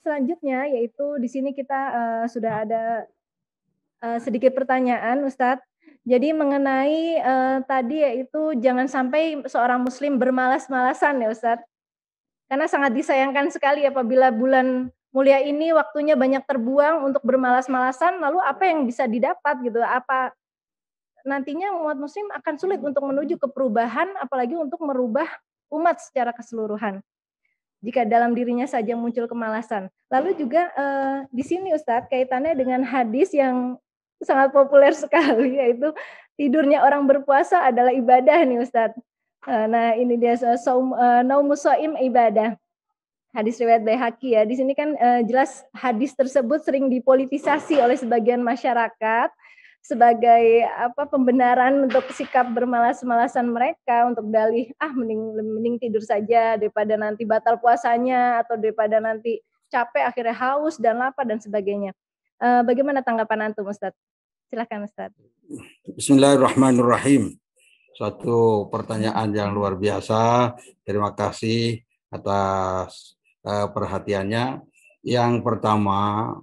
selanjutnya yaitu di sini kita, sudah ada, sedikit pertanyaan Ustadz. Jadi mengenai, tadi yaitu jangan sampai seorang muslim bermalas-malasan ya Ustadz. Karena sangat disayangkan sekali apabila bulan mulia ini waktunya banyak terbuang untuk bermalas-malasan, lalu apa yang bisa didapat gitu? Apa nantinya umat muslim akan sulit untuk menuju ke perubahan, apalagi untuk merubah umat secara keseluruhan, jika dalam dirinya saja muncul kemalasan. Lalu juga, di sini Ustadz kaitannya dengan hadis yang sangat populer sekali, yaitu tidurnya orang berpuasa adalah ibadah nih Ustadz. Nah ini dia naumus shaim ibadah. Hadis riwayat Baihaqi ya. Di sini kan, jelas hadis tersebut sering dipolitisasi oleh sebagian masyarakat sebagai pembenaran untuk sikap bermalas-malasan mereka untuk dalih, mending mending tidur saja daripada nanti batal puasanya atau daripada nanti capek akhirnya haus dan lapar dan sebagainya. Bagaimana tanggapan antum Ustadz? Silakan Ustadz. Bismillahirrahmanirrahim. Suatu pertanyaan yang luar biasa. Terima kasih atas perhatiannya. Yang pertama,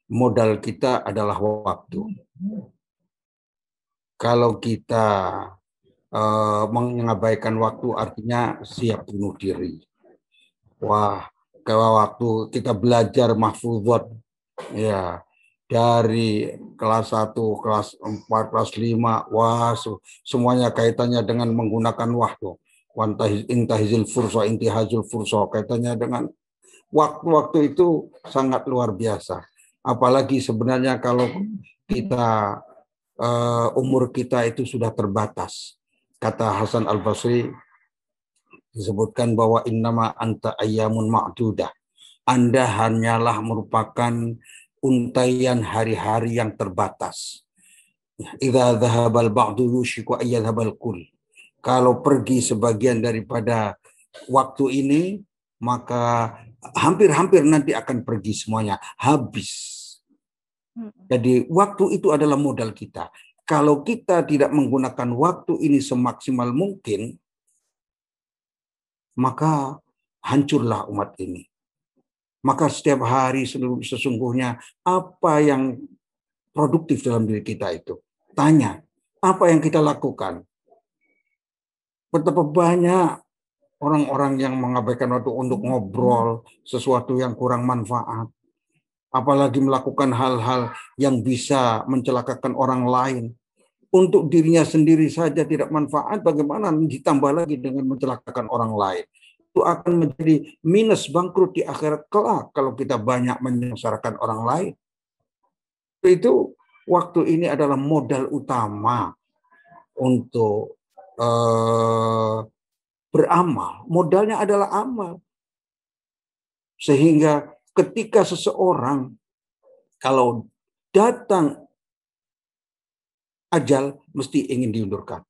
modal kita adalah waktu. Kalau kita mengabaikan waktu artinya siap bunuh diri. Wah, kalau waktu kita belajar mahfuzat ya dari kelas 1, kelas 4, kelas 5, wah semuanya kaitannya dengan menggunakan waktu. Intahizil fursa, intihazul fursa, kaitannya dengan waktu-waktu itu sangat luar biasa. Apalagi sebenarnya kalau kita umur kita itu sudah terbatas. Kata Hasan Al-Basri disebutkan bahwa innama anta ayyamun ma'dudah. Anda hanyalah merupakan untaian hari-hari yang terbatas. Idza dhahabal ba'du yushiku ayyadhabal kull. Kalau pergi sebagian daripada waktu ini, maka hampir-hampir nanti akan pergi semuanya, habis. Jadi waktu itu adalah modal kita. Kalau kita tidak menggunakan waktu ini semaksimal mungkin, maka hancurlah umat ini. Maka setiap hari sesungguhnya apa yang produktif dalam diri kita itu. Tanya, apa yang kita lakukan? Betapa banyak orang-orang yang mengabaikan waktu untuk ngobrol sesuatu yang kurang manfaat. Apalagi melakukan hal-hal yang bisa mencelakakan orang lain. Untuk dirinya sendiri saja tidak manfaat, bagaimana ditambah lagi dengan mencelakakan orang lain. Itu akan menjadi minus bangkrut di akhirat kelak kalau kita banyak menyengsarakan orang lain. Itu waktu ini adalah modal utama untuk beramal. Modalnya adalah amal. Sehingga ketika seseorang kalau datang ajal mesti ingin diundurkan.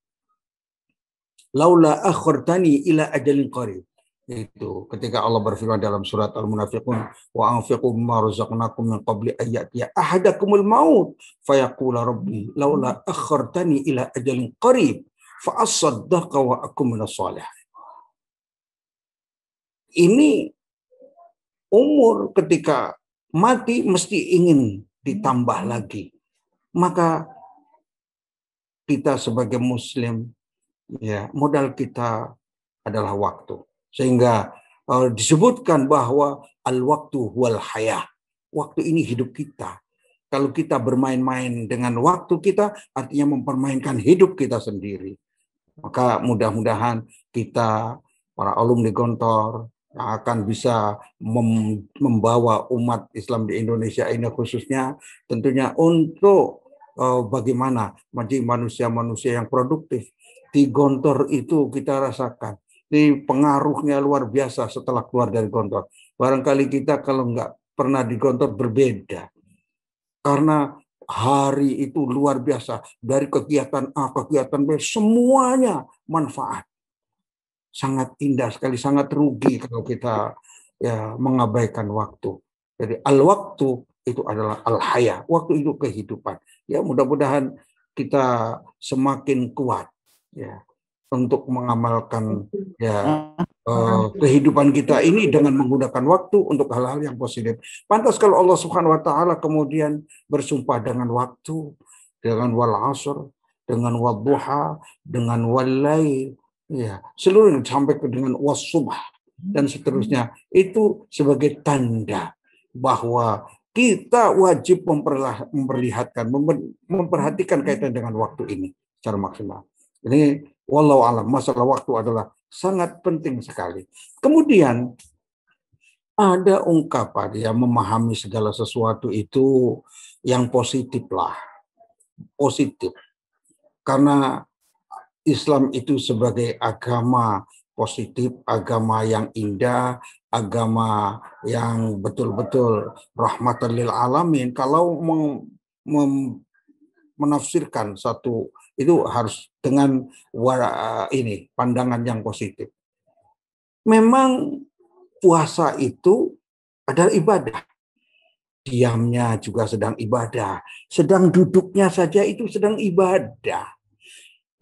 Laula akhartani ila ajalin qarib. Itu ketika Allah berfirman dalam surat Al-Munafiqun, wa anfiqu mimma razaqnakum min qabli ayyatiya ahadakumul maut fayaqula rabbi laula akhartani ila ajalin qarib fa asaddaqa wa akum minas shalihin. Ini umur ketika mati mesti ingin ditambah lagi. Maka kita sebagai muslim ya, modal kita adalah waktu. Sehingga disebutkan bahwa al-waktu wal hayah. Waktu ini hidup kita. Kalau kita bermain-main dengan waktu kita, artinya mempermainkan hidup kita sendiri. Maka mudah-mudahan kita, para alumni Gontor, akan bisa membawa umat Islam di Indonesia ini khususnya tentunya untuk bagaimana menjadi manusia-manusia yang produktif. Di Gontor itu kita rasakan. Ini pengaruhnya luar biasa setelah keluar dari Gontor. Barangkali kita kalau nggak pernah di Gontor berbeda. Karena hari itu luar biasa. Dari kegiatan A, kegiatan B, semuanya manfaat. Sangat indah sekali, sangat rugi kalau kita ya mengabaikan waktu. Jadi al-waktu itu adalah al-haya. Waktu itu kehidupan. Ya mudah-mudahan kita semakin kuat. Ya. untuk mengamalkan ya kehidupan kita ini dengan menggunakan waktu untuk hal-hal yang positif. Pantas kalau Allah Subhanahu wa taala kemudian bersumpah dengan waktu, dengan wal asr, dengan wadduha, dengan walail, ya, seluruhnya sampai ke dengan wasubh dan seterusnya. Itu sebagai tanda bahwa kita wajib memperhatikan kaitan dengan waktu ini secara maksimal. Ini wallahu alam, masalah waktu adalah sangat penting sekali. Kemudian ada ungkapan yang memahami segala sesuatu itu yang positif lah. Positif. Karena Islam itu sebagai agama positif, agama yang indah, agama yang betul-betul rahmatan lil alamin. Kalau menafsirkan satu itu harus dengan ini pandangan yang positif. Memang puasa itu adalah ibadah. Diamnya juga sedang ibadah. Sedang duduknya saja itu sedang ibadah.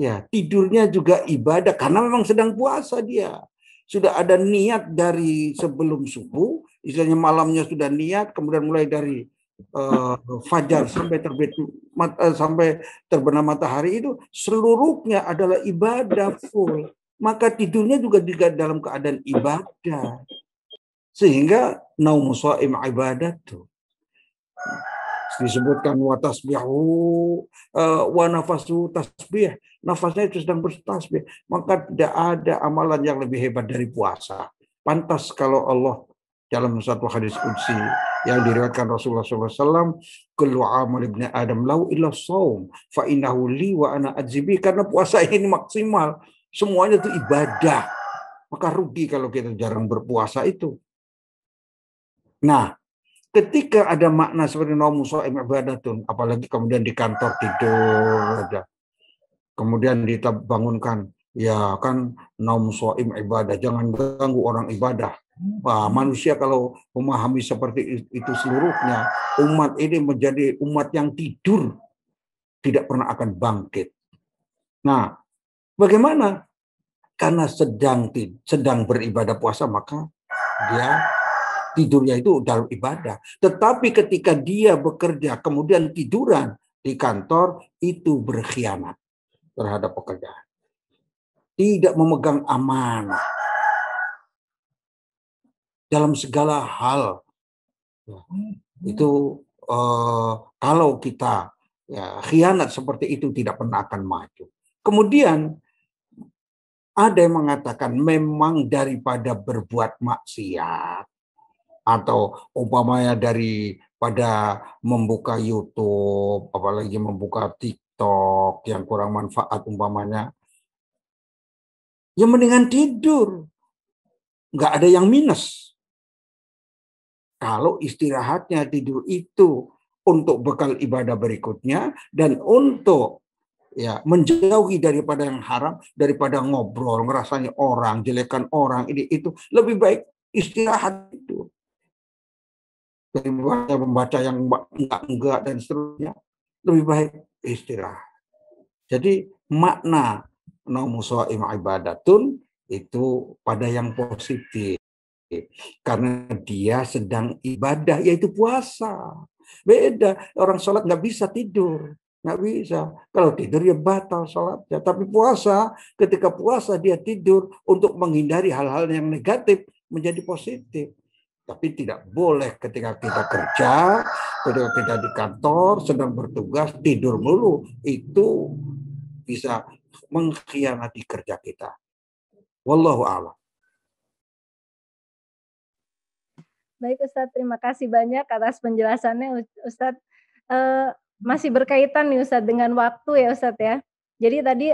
Ya, tidurnya juga ibadah karena memang sedang puasa dia. Sudah ada niat dari sebelum subuh, istilahnya malamnya sudah niat, kemudian mulai dari fajar sampai terbit sampai terbenam matahari itu seluruhnya adalah ibadah full. Maka tidurnya juga dalam keadaan ibadah. Sehingga naumu shaim ibadatu. Disebutkan wa tasbihu wa nafasu tasbih. Nafasnya itu sedang bertasbih. Maka tidak ada amalan yang lebih hebat dari puasa. Pantas kalau Allah dalam satu hadis qudsi yang diriwayatkan Rasulullah SAW, kullu amal ibni Adam lau illa shaum fa innahu li wa ana ajibi, karena puasa ini maksimal, semuanya itu ibadah. Maka rugi kalau kita jarang berpuasa itu. Nah, ketika ada makna seperti naumu shaim ibadatun, apalagi kemudian di kantor tidur aja. Kemudian dibangunkan, ya kan naum shaim ibadah, jangan ganggu orang ibadah. Wah, manusia kalau memahami seperti itu seluruhnya, umat ini menjadi umat yang tidur, tidak pernah akan bangkit. Nah, bagaimana? Karena sedang beribadah puasa, maka dia tidurnya itu dalam ibadah. Tetapi ketika dia bekerja, kemudian tiduran di kantor, itu berkhianat terhadap pekerjaan. Tidak memegang amanah dalam segala hal. Itu kalau kita khianat seperti itu tidak pernah akan maju. Kemudian ada yang mengatakan memang daripada berbuat maksiat atau umpamanya daripada membuka YouTube, apalagi membuka TikTok yang kurang manfaat umpamanya, ya mendingan tidur. Nggak ada yang minus. Kalau istirahatnya tidur itu untuk bekal ibadah berikutnya dan untuk menjauhi daripada yang haram, daripada ngobrol, ngerasanya orang, jelekan orang, ini itu lebih baik istirahat itu. Daripada membaca yang enggak dan seterusnya, lebih baik istirahat. Jadi makna naumu shaim ibadatun itu pada yang positif. Karena dia sedang ibadah, yaitu puasa. Beda, orang sholat nggak bisa tidur. Nggak bisa. Kalau tidur ya batal sholatnya. Tapi puasa, ketika puasa dia tidur untuk menghindari hal-hal yang negatif menjadi positif. Tapi tidak boleh ketika kita kerja, ketika kita di kantor, sedang bertugas, tidur dulu. Itu bisa mengkhianati kerja kita. Wallahu a'lam. Baik Ustadz, terima kasih banyak atas penjelasannya Ustadz. Masih berkaitan nih Ustadz dengan waktu ya Ustadz ya. Jadi tadi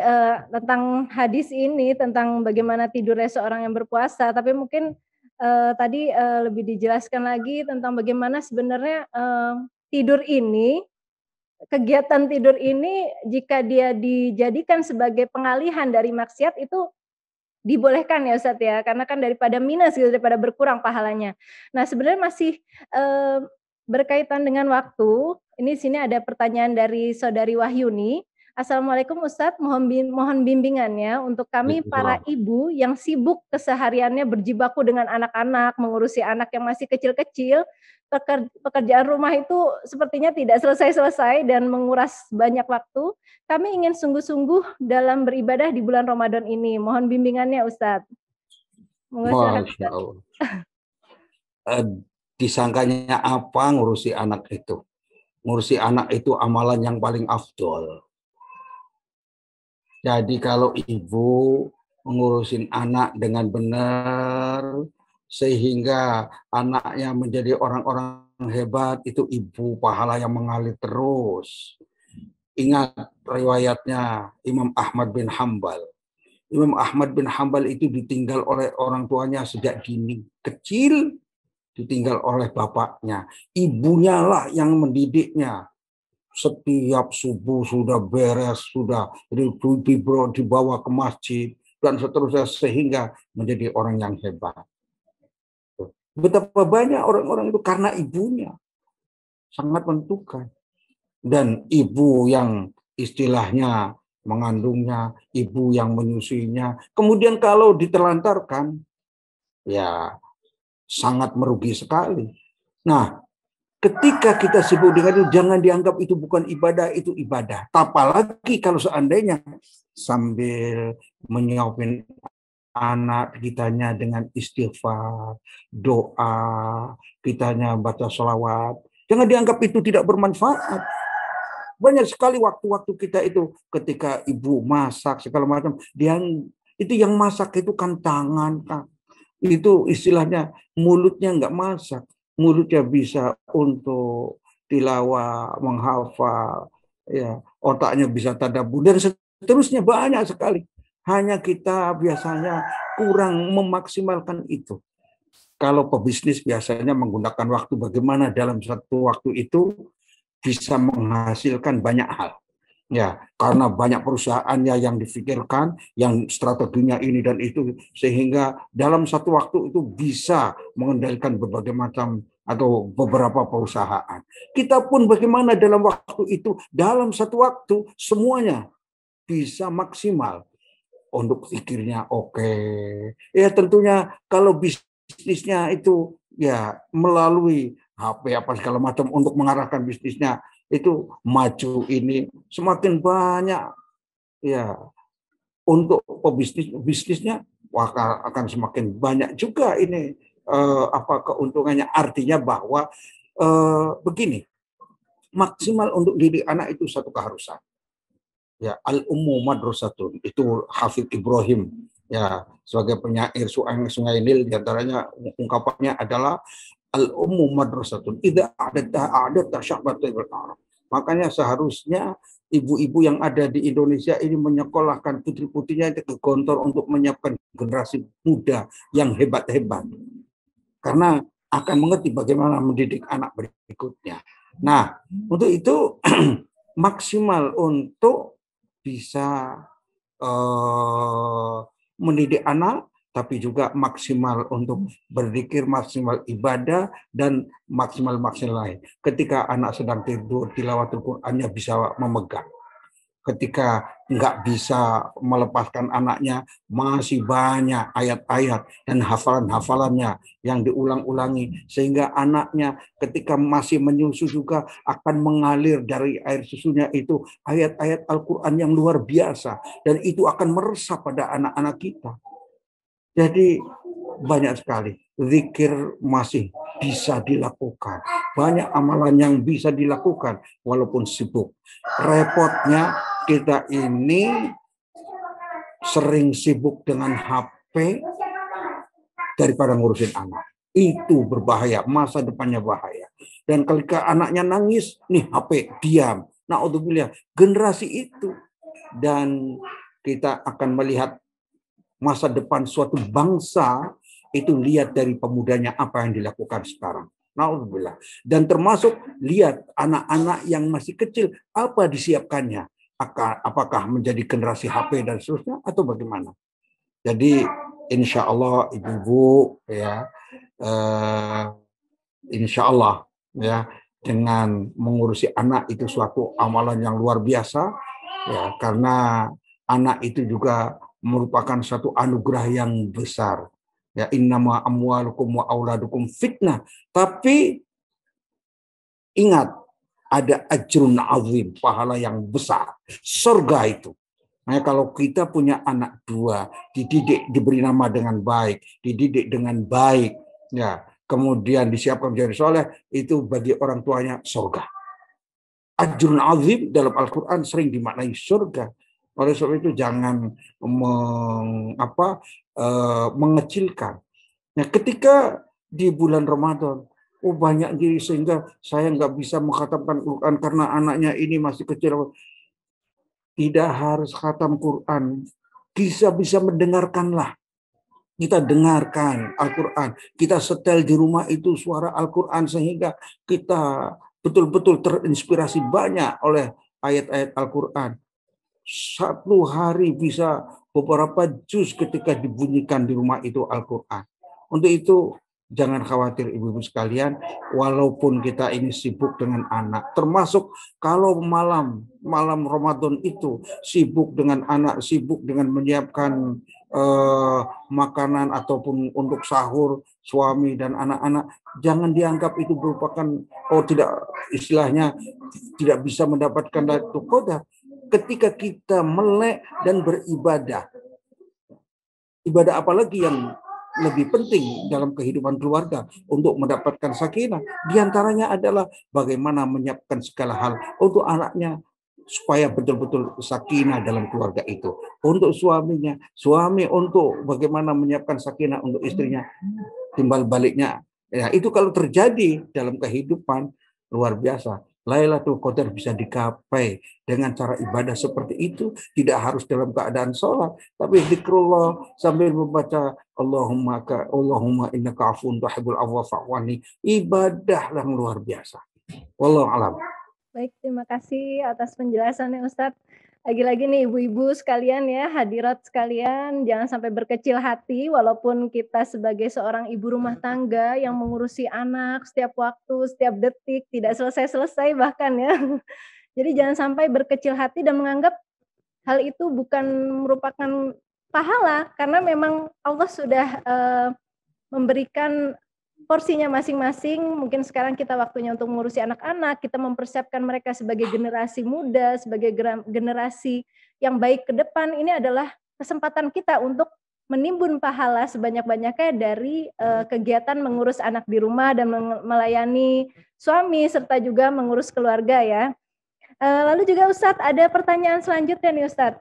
tentang hadis ini, tentang bagaimana tidurnya seorang yang berpuasa, tapi mungkin tadi lebih dijelaskan lagi tentang bagaimana sebenarnya tidur ini, kegiatan tidur ini jika dia dijadikan sebagai pengalihan dari maksiat itu dibolehkan ya Ustadz ya, karena kan daripada minus gitu, daripada berkurang pahalanya. Nah sebenarnya masih berkaitan dengan waktu, ini sini ada pertanyaan dari Saudari Wahyuni, Assalamualaikum Ustadz, mohon bimbingannya untuk kami para ibu yang sibuk kesehariannya berjibaku dengan anak-anak, mengurusi anak yang masih kecil-kecil, pekerjaan rumah itu sepertinya tidak selesai-selesai dan menguras banyak waktu. Kami ingin sungguh-sungguh dalam beribadah di bulan Ramadan ini. Mohon bimbingannya Ustadz. Masya Allah. Disangkanya apa ngurusi anak itu? Ngurusi anak itu amalan yang paling afdol. Jadi kalau ibu mengurusin anak dengan benar, sehingga anaknya menjadi orang-orang hebat, itu ibu pahala yang mengalir terus. Ingat riwayatnya Imam Ahmad bin Hambal. Imam Ahmad bin Hambal itu ditinggal oleh orang tuanya sejak dini. Kecil ditinggal oleh bapaknya. Ibunya lah yang mendidiknya. Setiap subuh sudah beres, sudah dibawa ke masjid, dan seterusnya sehingga menjadi orang yang hebat. Betapa banyak orang-orang itu karena ibunya. Sangat menentukan. Dan ibu yang istilahnya mengandungnya, ibu yang menyusuinya. Kemudian kalau ditelantarkan, ya sangat merugi sekali. Nah, ketika kita sibuk dengan itu, jangan dianggap itu bukan ibadah, itu ibadah. Apalagi kalau seandainya sambil menyuapin anak, kitanya dengan istighfar, doa, kitanya baca sholawat. Jangan dianggap itu tidak bermanfaat. Banyak sekali waktu-waktu kita itu ketika ibu masak segala macam, itu yang masak itu kan tangan, Kak. Itu istilahnya mulutnya nggak masak, mulutnya bisa untuk tilawah, menghafal, ya, otaknya bisa tadabbur dan seterusnya banyak sekali. Hanya kita biasanya kurang memaksimalkan itu. Kalau pebisnis biasanya menggunakan waktu bagaimana dalam satu waktu itu bisa menghasilkan banyak hal. Ya, karena banyak perusahaannya yang difikirkan, yang strateginya ini dan itu, sehingga dalam satu waktu itu bisa mengendalikan berbagai macam atau beberapa perusahaan. Kita pun bagaimana dalam waktu itu, dalam satu waktu semuanya bisa maksimal untuk pikirnya oke. Ya tentunya kalau bisnisnya itu ya melalui HP apa segala macam untuk mengarahkan bisnisnya itu maju ini semakin banyak ya untuk bisnisnya akan semakin banyak juga ini apa keuntungannya, artinya bahwa begini, maksimal untuk didik anak itu satu keharusan ya, al-ummu madrasatun, itu Hafidz Ibrahim ya sebagai penyair Sungai Nil, diantaranya ungkapannya adalah al-ummu madrasatun idza a'adatta sya'batul Arab. Makanya seharusnya ibu-ibu yang ada di Indonesia ini menyekolahkan putri-putrinya ke Gontor untuk menyiapkan generasi muda yang hebat-hebat. Karena akan mengerti bagaimana mendidik anak berikutnya. Nah, untuk itu maksimal untuk bisa mendidik anak, tapi juga maksimal untuk berzikir, maksimal ibadah, dan maksimal lain. Ketika anak sedang tidur, tilawatul Qur'annya bisa memegang. Ketika nggak bisa melepaskan anaknya, masih banyak ayat-ayat dan hafalan-hafalannya yang diulang-ulangi. Sehingga anaknya ketika masih menyusu juga akan mengalir dari air susunya itu ayat-ayat Al-Quran yang luar biasa. Dan itu akan meresap pada anak-anak kita. Jadi banyak sekali. Zikir masih bisa dilakukan. Banyak amalan yang bisa dilakukan walaupun sibuk. Repotnya kita ini sering sibuk dengan HP daripada ngurusin anak. Itu berbahaya, masa depannya bahaya. Dan ketika anaknya nangis, nih HP, diam. Na'udzubillah, generasi itu. Dan kita akan melihat masa depan suatu bangsa itu lihat dari pemudanya apa yang dilakukan sekarang. Na'udzubillah. Dan termasuk lihat anak-anak yang masih kecil, apa disiapkannya. Apakah menjadi generasi HP dan seterusnya atau bagaimana. Jadi insya Allah ibu-ibu ya, insya Allah ya, dengan mengurusi anak itu suatu amalan yang luar biasa. Ya, karena anak itu juga merupakan satu anugerah yang besar. Ya, innama amwalukum wa auladukum fitnah. Tapi ingat, ada ajrun azim, pahala yang besar, surga itu. Nah, kalau kita punya anak dua, dididik, diberi nama dengan baik, dididik dengan baik, ya, kemudian disiapkan menjadi soleh, itu bagi orang tuanya surga. Ajrun azim dalam Al-Quran sering dimaknai surga. Oleh sebab itu jangan mengecilkan. Nah, ketika di bulan Ramadan, banyak diri sehingga saya nggak bisa mengkhatamkan Quran karena anaknya ini masih kecil. Tidak harus khatam Quran. Bisa mendengarkanlah. Kita dengarkan Al-Quran. Kita setel di rumah itu suara Al-Quran sehingga kita betul-betul terinspirasi banyak oleh ayat-ayat Al-Quran. Satu hari bisa beberapa juz ketika dibunyikan di rumah itu Al-Quran. Untuk itu jangan khawatir ibu-ibu sekalian, walaupun kita ini sibuk dengan anak, termasuk kalau malam Ramadan itu sibuk dengan anak, sibuk dengan menyiapkan makanan ataupun untuk sahur suami dan anak-anak, jangan dianggap itu merupakan istilahnya tidak bisa mendapatkan Lailatul Qadar. Ketika kita melek dan beribadah, ibadah apalagi yang lebih penting dalam kehidupan keluarga untuk mendapatkan sakinah? Di antaranya adalah bagaimana menyiapkan segala hal untuk anaknya supaya betul-betul sakinah dalam keluarga itu. Untuk suaminya, suami untuk bagaimana menyiapkan sakinah untuk istrinya. Timbal baliknya, ya itu kalau terjadi dalam kehidupan luar biasa. Lailatul Qadar bisa dicapai dengan cara ibadah seperti itu, tidak harus dalam keadaan sholat, tapi zikrullah sambil membaca Allahumma innaka afuwun tuhibbul afwa fa'fu anni. Ibadah yang luar biasa. Wallahu a'lam. Baik, terima kasih atas penjelasannya Ustadz. Lagi-lagi nih ibu-ibu sekalian ya, hadirat sekalian, jangan sampai berkecil hati walaupun kita sebagai seorang ibu rumah tangga yang mengurusi anak setiap waktu, setiap detik, tidak selesai-selesai bahkan ya. Jadi jangan sampai berkecil hati dan menganggap hal itu bukan merupakan pahala, karena memang Allah sudah memberikan porsinya masing-masing. Mungkin sekarang kita waktunya untuk mengurusi anak-anak, kita mempersiapkan mereka sebagai generasi muda, sebagai generasi yang baik ke depan. Ini adalah kesempatan kita untuk menimbun pahala sebanyak-banyaknya dari kegiatan mengurus anak di rumah dan melayani suami serta juga mengurus keluarga ya. Lalu juga Ustadz, ada pertanyaan selanjutnya nih Ustadz.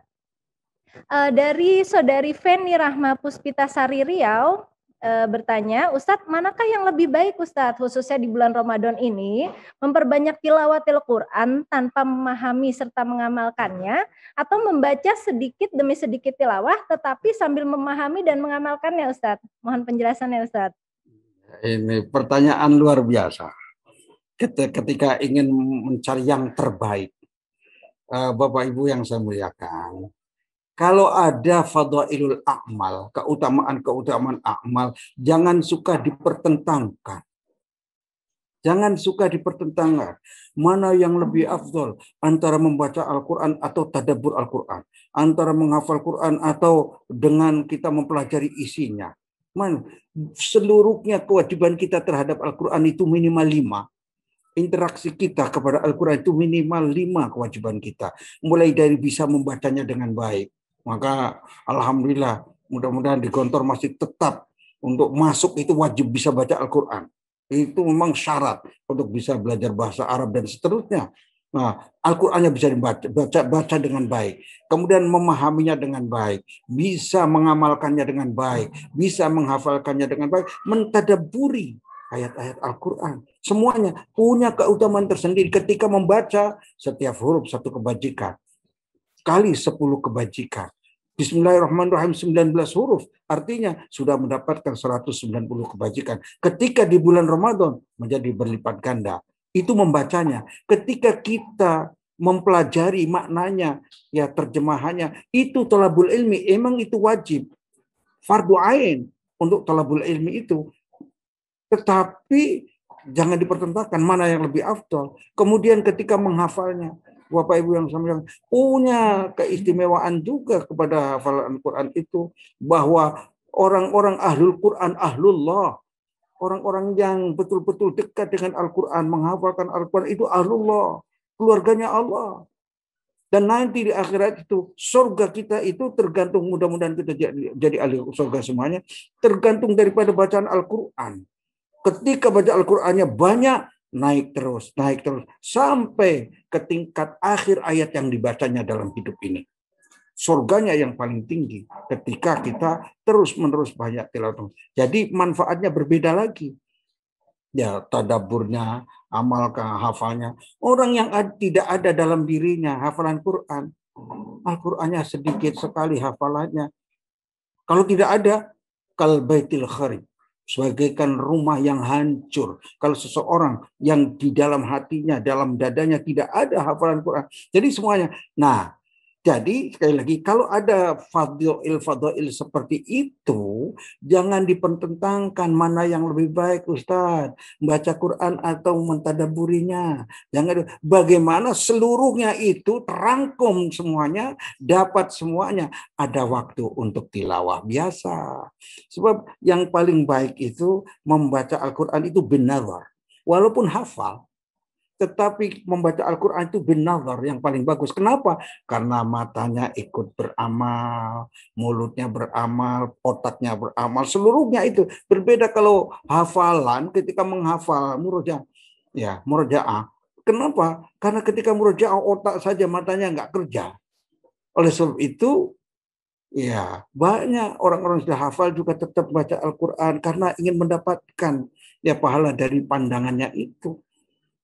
Dari saudari Feni Rahma Puspitasari Riau, bertanya, Ustadz, manakah yang lebih baik Ustadz, khususnya di bulan Ramadan ini, memperbanyak tilawatil Quran tanpa memahami serta mengamalkannya, atau membaca sedikit demi sedikit tilawah, tetapi sambil memahami dan mengamalkannya Ustadz? Mohon penjelasannya Ustadz. Ini pertanyaan luar biasa. Ketika ingin mencari yang terbaik, Bapak Ibu yang saya muliakan, kalau ada fadailul a'mal, keutamaan amal, jangan suka dipertentangkan. Jangan suka dipertentangkan. Mana yang lebih afdol antara membaca Al-Quran atau tadabbur Al-Quran. Antara menghafal Quran atau dengan kita mempelajari isinya. Seluruhnya kewajiban kita terhadap Al-Quran itu minimal 5. Interaksi kita kepada Al-Quran itu minimal 5 kewajiban kita. Mulai dari bisa membacanya dengan baik. Maka alhamdulillah, mudah-mudahan di Gontor masih tetap untuk masuk itu wajib bisa baca Al-Quran. Itu memang syarat untuk bisa belajar bahasa Arab dan seterusnya. Nah, Al-Qurannya bisa baca dengan baik. Kemudian memahaminya dengan baik. Bisa mengamalkannya dengan baik. Bisa menghafalkannya dengan baik. Mentadaburi ayat-ayat Al-Quran. Semuanya punya keutamaan tersendiri. Ketika membaca, setiap huruf satu kebajikan. Kali 10 kebajikan. Bismillahirrahmanirrahim 19 huruf. Artinya sudah mendapatkan 190 kebajikan. Ketika di bulan Ramadan menjadi berlipat ganda. Itu membacanya. Ketika kita mempelajari maknanya, ya terjemahannya, itu thalabul ilmi. Emang itu wajib. Fardu ain untuk thalabul ilmi itu. Tetapi jangan dipertentangkan mana yang lebih afdal. Kemudian ketika menghafalnya, Bapak Ibu yang sama punya keistimewaan juga kepada hafalan Al-Quran itu, bahwa orang-orang ahlul Quran, ahlullah, orang-orang yang betul-betul dekat dengan Al-Quran, menghafalkan Al-Quran itu ahlullah, keluarganya Allah. Dan nanti di akhirat itu surga kita itu tergantung, mudah-mudahan kita jadi ahli surga semuanya, tergantung daripada bacaan Al-Quran. Ketika baca Al-Qur'annya banyak, naik terus sampai ke tingkat akhir ayat yang dibacanya dalam hidup ini. Surganya yang paling tinggi ketika kita terus-menerus banyak tilawah. Jadi manfaatnya berbeda lagi. Ya, tadaburnya, amalkah, hafalnya. Orang yang tidak ada dalam dirinya hafalan Quran, Al-Qur'annya sedikit sekali hafalannya. Kalau tidak ada, kal baitil kharib, sebagaikan rumah yang hancur. Kalau seseorang yang di dalam hatinya, dalam dadanya tidak ada hafalan Quran. Jadi semuanya. Nah, jadi sekali lagi, kalau ada fadail seperti itu, jangan dipertentangkan mana yang lebih baik, Ustaz, membaca Quran atau mentadaburinya. Jangan, bagaimana seluruhnya itu terangkum semuanya, dapat semuanya. Ada waktu untuk tilawah biasa. Sebab yang paling baik itu membaca Al-Quran itu benar. Walaupun hafal, tetapi membaca Al-Quran itu benar yang paling bagus. Kenapa? Karena matanya ikut beramal, mulutnya beramal, otaknya beramal, seluruhnya itu. Berbeda kalau hafalan, ketika menghafal murojaah. Kenapa? Karena ketika murojaah otak saja, matanya nggak kerja. Oleh sebab itu, ya banyak orang-orang sudah hafal juga tetap baca Al-Quran karena ingin mendapatkan pahala dari pandangannya itu.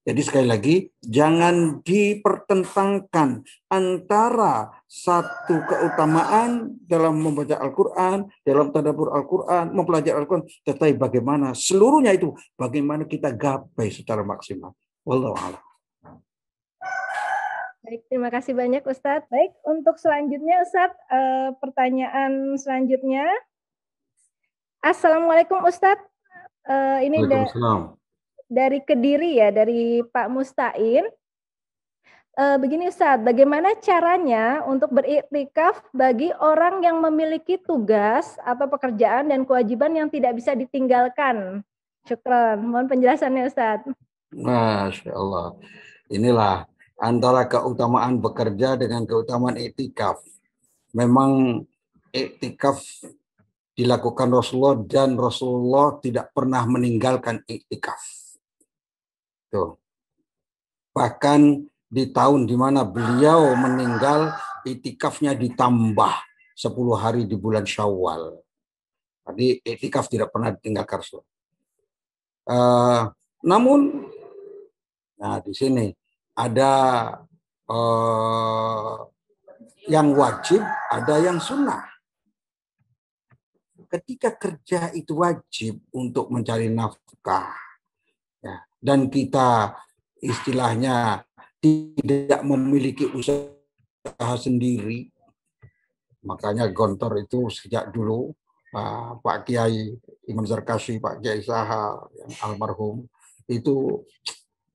Jadi sekali lagi, jangan dipertentangkan antara satu keutamaan dalam membaca Al-Quran, dalam tadabbur Al-Quran, mempelajari Al-Quran, tetapi bagaimana seluruhnya itu, bagaimana kita gapai secara maksimal. Wallahu a'lam. Baik, terima kasih banyak Ustadz. Baik, untuk selanjutnya Ustadz, pertanyaan selanjutnya. Assalamualaikum Ustadz. Ini dari Kediri ya, dari Pak Mustain. Begini Ustadz, bagaimana caranya untuk beriktikaf bagi orang yang memiliki tugas atau pekerjaan dan kewajiban yang tidak bisa ditinggalkan? Syukran, mohon penjelasannya Ustadz. Masya Allah. Inilah antara keutamaan bekerja dengan keutamaan iktikaf. Memang iktikaf dilakukan Rasulullah dan Rasulullah tidak pernah meninggalkan iktikaf. Tuh. Bahkan di tahun di mana beliau meninggal, iktikafnya ditambah 10 hari di bulan Syawal. Jadi iktikaf tidak pernah ditinggalkan Rasul. Namun, nah di sini ada yang wajib, ada yang sunnah. Ketika kerja itu wajib untuk mencari nafkah, ya, dan kita istilahnya tidak memiliki usaha sendiri, makanya Gontor itu sejak dulu Pak Kiai Imam Zarkashi, Pak Kiai Saha yang almarhum itu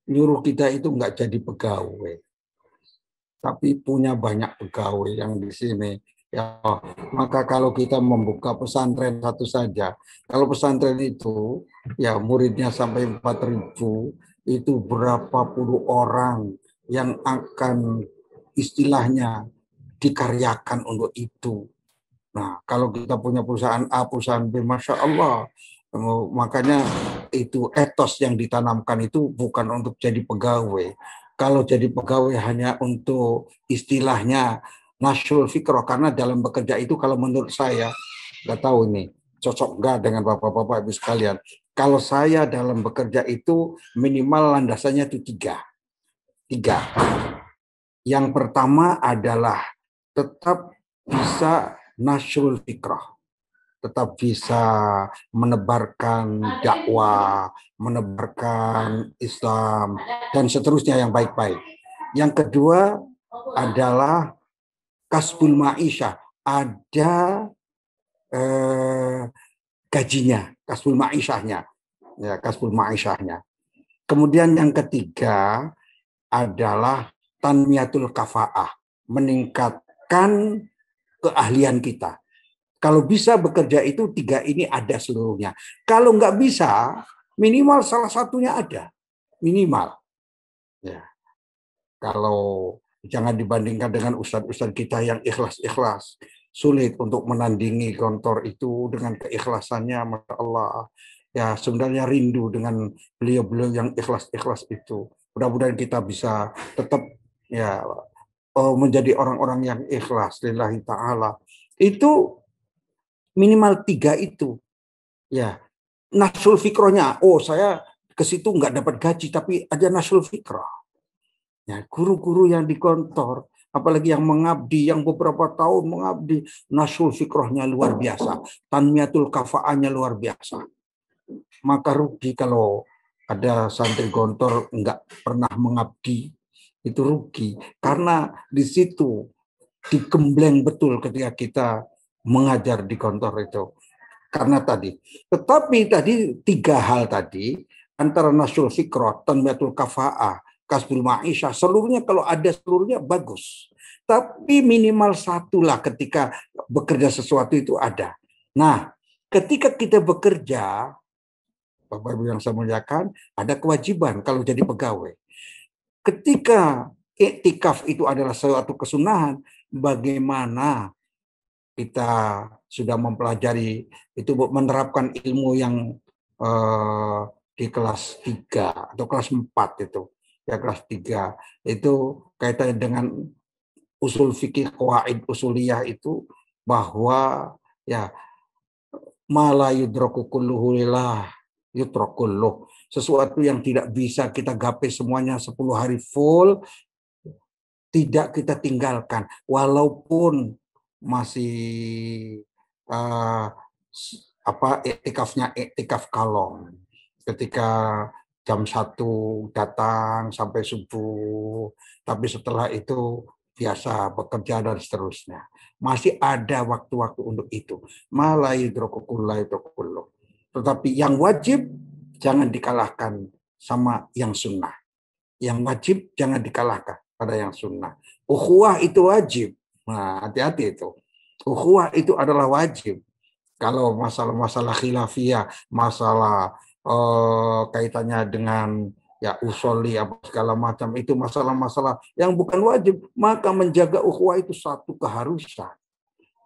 nyuruh kita itu nggak jadi pegawai, tapi punya banyak pegawai yang di sini. Ya, maka kalau kita membuka pesantren satu saja, kalau pesantren itu ya muridnya sampai 4.000, itu berapa puluh orang yang akan istilahnya dikaryakan untuk itu. Nah, kalau kita punya perusahaan A, perusahaan B, Masya Allah, makanya itu etos yang ditanamkan itu bukan untuk jadi pegawai. Kalau jadi pegawai hanya untuk istilahnya nasyul fikroh, karena dalam bekerja itu kalau menurut saya, nggak tahu ini cocok nggak dengan bapak-bapak ibu sekalian, kalau saya dalam bekerja itu minimal landasannya itu tiga. Yang pertama adalah tetap bisa nasrul fikroh, tetap bisa menebarkan dakwah, menebarkan Islam, dan seterusnya yang baik-baik. Yang kedua adalah kasbul ma'isyah, ada gajinya, kasbul ma'isyahnya, ya, kasbul ma'isyahnya. Kemudian yang ketiga adalah tanmiyatul kafa'ah, meningkatkan keahlian kita. Kalau bisa bekerja itu 3 ini ada seluruhnya. Kalau nggak bisa, minimal salah satunya ada. Minimal. Ya. Kalau jangan dibandingkan dengan ustadz-ustadz kita yang ikhlas-ikhlas. Sulit untuk menandingi kantor itu dengan keikhlasannya, Masya Allah. Ya, sebenarnya rindu dengan beliau-beliau yang ikhlas-ikhlas itu. Mudah-mudahan kita bisa tetap ya menjadi orang-orang yang ikhlas lillahi ta'ala. Itu minimal 3 itu. Ya, nasul fikrohnya. Oh, saya ke situ nggak dapat gaji, tapi ada nasul fikroh. Ya, guru-guru yang di kantor, apalagi yang mengabdi, yang beberapa tahun mengabdi, nasul fikrohnya luar biasa. Tanmiyatul kafa'ahnya luar biasa. Maka rugi kalau ada santri gontor nggak pernah mengabdi, itu rugi. Karena di situ digembleng betul ketika kita mengajar di kantor itu. Karena tetapi tadi 3 hal tadi, antara nasul fikroh, tanmiyatul kafa'ah, kasbul ma'isyah, seluruhnya kalau ada seluruhnya bagus. Tapi minimal 1 lah ketika bekerja sesuatu itu ada. Nah, ketika kita bekerja, Bapak Ibu yang saya muliakan, ada kewajiban kalau jadi pegawai. Ketika iktikaf itu adalah suatu kesunahan, bagaimana kita sudah mempelajari itu menerapkan ilmu yang di kelas 3 atau kelas 4 itu. Ya, kelas 3 itu kaitannya dengan usul fikih, qawaid usuliyah itu, bahwa ya mala yudraku kulluhu lillah yutrakulluh. Sesuatu yang tidak bisa kita gapai semuanya 10 hari full, tidak kita tinggalkan. Walaupun masih iktikafnya iktikaf kalong. Ketika jam 1 datang sampai subuh, tapi setelah itu biasa bekerja dan seterusnya. Masih ada waktu-waktu untuk itu. Tetapi yang wajib jangan dikalahkan sama yang sunnah. Yang wajib jangan dikalahkan pada yang sunnah. Ukhuwah itu wajib. Nah, hati-hati itu. Ukhuwah itu adalah wajib. Kalau masalah-masalah khilafiyah, masalah kaitannya dengan ya usoli apa segala macam, itu masalah-masalah yang bukan wajib, maka menjaga ukhuwah itu satu keharusan.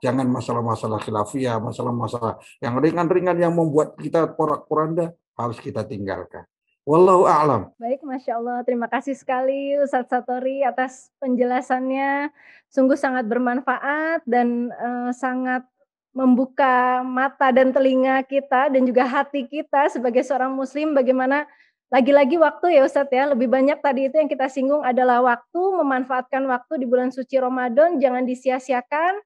Jangan masalah-masalah khilafiyah, masalah-masalah yang ringan-ringan yang membuat kita porak-poranda harus kita tinggalkan. Wallahu a'lam. Baik, Masya Allah. Terima kasih sekali Ustadz Satori atas penjelasannya. Sungguh sangat bermanfaat dan sangat membuka mata dan telinga kita dan juga hati kita sebagai seorang muslim, bagaimana lagi-lagi waktu ya Ustadz ya. Lebih banyak tadi itu yang kita singgung adalah waktu, memanfaatkan waktu di bulan suci Ramadan, jangan disia-siakan.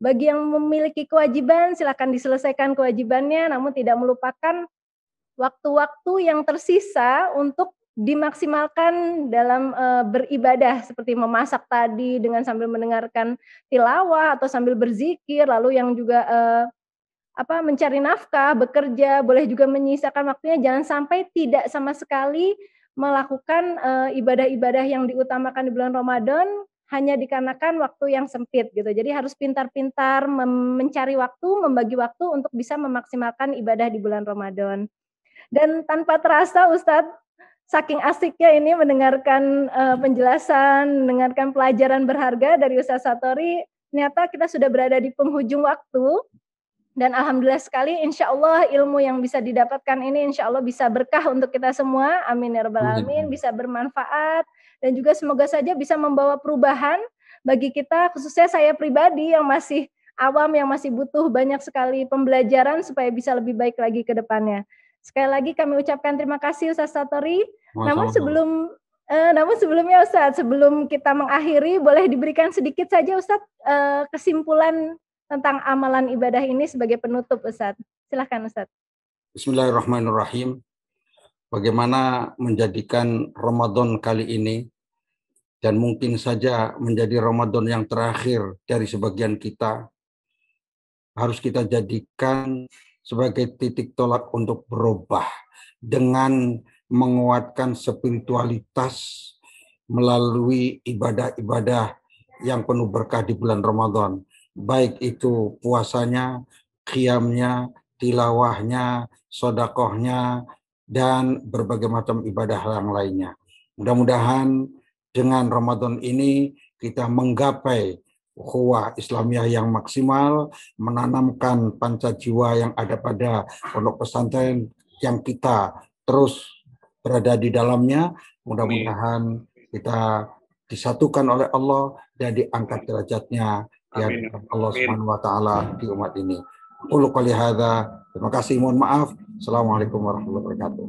Bagi yang memiliki kewajiban, silakan diselesaikan kewajibannya, namun tidak melupakan waktu-waktu yang tersisa untuk dimaksimalkan dalam beribadah, seperti memasak tadi dengan sambil mendengarkan tilawah atau sambil berzikir, lalu yang juga mencari nafkah, bekerja, boleh juga menyisakan waktunya, jangan sampai tidak sama sekali melakukan ibadah-ibadah yang diutamakan di bulan Ramadan hanya dikarenakan waktu yang sempit gitu. Jadi harus pintar-pintar mencari waktu, membagi waktu untuk bisa memaksimalkan ibadah di bulan Ramadan. Dan tanpa terasa Ustadz, saking asiknya ini mendengarkan penjelasan, mendengarkan pelajaran berharga dari Ustadz Satori, ternyata kita sudah berada di penghujung waktu. Dan alhamdulillah sekali, insya Allah ilmu yang bisa didapatkan ini insya Allah bisa berkah untuk kita semua. Amin ya rabbal alamin, bisa bermanfaat. Dan juga semoga saja bisa membawa perubahan bagi kita, khususnya saya pribadi yang masih awam, yang masih butuh banyak sekali pembelajaran supaya bisa lebih baik lagi ke depannya. Sekali lagi kami ucapkan terima kasih Ustadz Satori. Namun sebelumnya Ustadz, sebelum kita mengakhiri, boleh diberikan sedikit saja Ustadz kesimpulan tentang amalan ibadah ini sebagai penutup Ustadz. Silahkan Ustadz. Bismillahirrahmanirrahim. Bagaimana menjadikan Ramadan kali ini, dan mungkin saja menjadi Ramadan yang terakhir dari sebagian kita, harus kita jadikan sebagai titik tolak untuk berubah dengan menguatkan spiritualitas melalui ibadah-ibadah yang penuh berkah di bulan Ramadan. Baik itu puasanya, qiyamnya, tilawahnya, sodakohnya, dan berbagai macam ibadah yang lainnya. Mudah-mudahan dengan Ramadan ini kita menggapai ukhuwah Islamiyah yang maksimal, menanamkan panca jiwa yang ada pada pondok pesantren yang kita terus berada di dalamnya. Mudah-mudahan kita disatukan oleh Allah dan diangkat derajatnya di hadapan Allah Subhanahu wa taala di umat ini. Qul qouli hadza. Terima kasih, mohon maaf. Assalamualaikum warahmatullahi wabarakatuh.